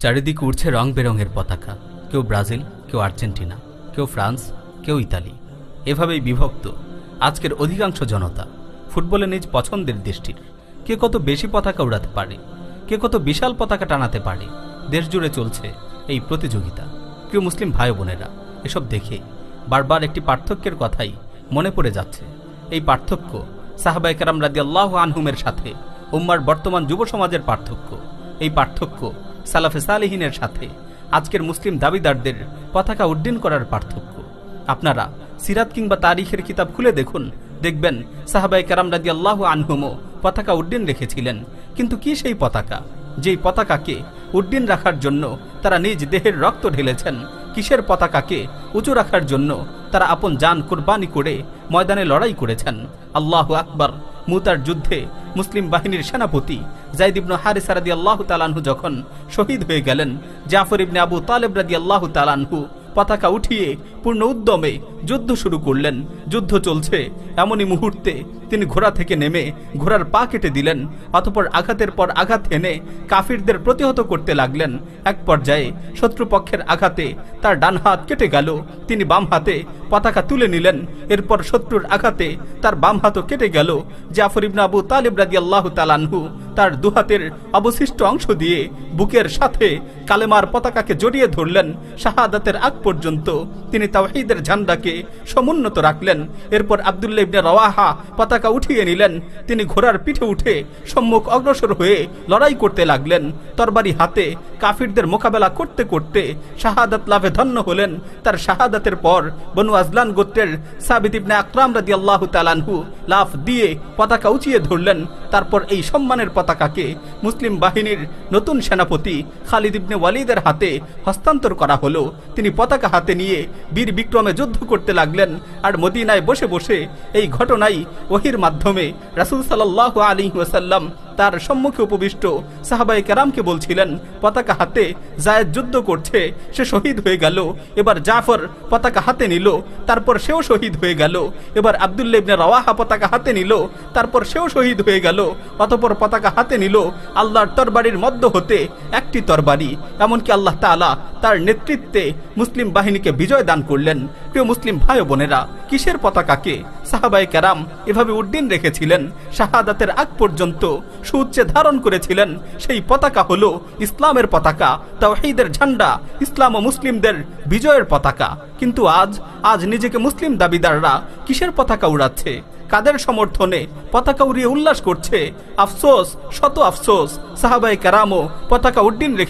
চারিদিকে উড়ছে রং বেরঙের পতাকা। কেউ ব্রাজিল, কেউ আর্জেন্টিনা, কেউ ফ্রান্স, কেউ ইতালি। এভাবেই বিভক্ত আজকের অধিকাংশ জনতা। ফুটবলে নিজ পছন্দের দেশটির কে কত বেশি পতাকা উড়াতে পারে, কে কত বিশাল পতাকা টানাতে পারে, দেশ জুড়ে চলছে এই প্রতিযোগিতা। প্রিয় মুসলিম ভাই বোনেরা, এসব দেখে বারবার একটি পার্থক্যের কথাই মনে পড়ে যাচ্ছে। এই পার্থক্য সাহাবায়ে কেরাম রাদিয়াল্লাহু আনহুমের সাথে উম্মার বর্তমান যুব সমাজের পার্থক্য। এই পার্থক্য সালাফে সালেহিনের সাথে আজকের মুসলিম দাবিদারদের পতাকা উড্ডীন করার পার্থক্য। আপনারা সিরাত কিংবা তারিখের কিতাব খুলে দেখুন, দেখবেন সাহাবায়ে কেরাম রাদিয়াল্লাহু আনহুমও পতাকা উড্ডীন রেখেছিলেন। কিন্তু কি সেই পতাকা, যেই পতাকাকে উড্ডীন রাখার জন্য তারা নিজ দেহের রক্ত ঢেলেছেন? কিসের পতাকাকে উঁচু রাখার জন্য তারা আপন জান কুরবানি করে ময়দানে লড়াই করেছেন? আল্লাহু আকবার। মুতার যুদ্ধে মুসলিম বাহিনীর সেনাপতি যায়েদ ইবনে হারিসা রাদিয়াল্লাহু তাআলা আনহু যখন শহীদ হয়ে গেলেন, জাফর ইবনে আবু তালেব রাদিয়াল্লাহু তাআলা আনহু পতাকা উঠিয়ে পূর্ণ উদ্যমে যুদ্ধ শুরু করলেন। যুদ্ধ চলছে, এমনই মুহূর্তে তিনি ঘোড়া থেকে নেমে ঘোড়ার পা কেটে দিলেন। অতঃপর আঘাতের পর আঘাত হেনে কাফিরদের প্রতিহত করতে লাগলেন। এক পর্যায়ে শত্রুপক্ষের আঘাতে তার ডান হাত কেটে গেল। তিনি বাম হাতে পতাকা তুলে নিলেন। এরপর শত্রুর আঘাতে তার বাম হাতও কেটে গেল। জাফর ইবনে আবু তালেব রাদিয়াল্লাহু তাআলা আনহু তার দুহাতের অবশিষ্ট অংশ দিয়ে বুকের সাথে কালেমার পতাকাকে জড়িয়ে ধরলেন। শাহাদাতের আগ পর্যন্ত তিনি তাওহীদের ঝান্ডাকে সমুন্নত রাখলেন। এরপর আব্দুল্লাহ ইবনে রাওয়াহা পতাকা উঠিয়ে নিলেন। তিনি ঘোড়ার পিঠে উঠে সম্মুখ অগ্রসর হয়ে লড়াই করতে লাগলেন। তরবারি হাতে কাফিরদের মোকাবেলা করতে করতে শাহাদাত লাভে ধন্য হলেন। তার শাহাদাতের পর বনু আজলান গোত্রের সাবিত ইবনে আকরাম রাদিয়াল্লাহু তাআলা আনহু লাফ দিয়ে পতাকা উঁচিয়ে ধরলেন। তারপর এই সম্মানের পতাকাকে মুসলিম বাহিনীর নতুন সেনাপতি খালিদ ইবনে ওয়ালিদের হাতে হস্তান্তর করা হলো। তিনি পতাকা হাতে নিয়ে বীর বিক্রমে যুদ্ধ করতে লাগলেন। আর মদিনায় বসে বসে এই ঘটনাই ওহির মাধ্যমে রাসূল সাল্লাল্লাহু আলাইহি ওয়াসাল্লাম তার সম্মুখে উপবিষ্ট সাহাবায়ে কেরামকে বলছিলেন, পতাকা হাতে যায়েদ যুদ্ধ করছে, সে শহীদ হয়ে গেল। এবার জাফর পতাকা হাতে নিল, তারপর সেও শহীদ হয়ে গেল। এবার আব্দুল্লাহ ইবনে রাওয়াহা পতাকা হাতে নিল, তারপর সেও শহীদ হয়ে গেল। অতঃপর পতাকা হাতে নিল আল্লাহর তরবারির মধ্য হতে একটি তরবারি। এমনকি আল্লাহ তাআলা তার নেতৃত্বে মুসলিম বাহিনীকে বিজয় দান করলেন। প্রিয় মুসলিম ভাই বোনেরা, কিসের পতাকাকে সাহাবায়ে কেরাম এভাবে উড্ডীন রেখেছিলেন, শাহাদাতের আগ পর্যন্ত সুউচ্চে ধারণ করেছিলেন? সেই পতাকা হলো ইসলামের পতাকা, তাওহীদের ঝান্ডা, ইসলাম ও মুসলিমদের বিজয়ের পতাকা। কিন্তু আজ নিজেকে মুসলিম দাবিদাররা কিসের পতাকা উড়াচ্ছে? কাদের সমর্থনে পতাকা উড়িয়ে উল্লাস করছে? আফসোস, শত আফসোস, সাহাবায়ে কেরামও পতাকা উড্ডীন রেখে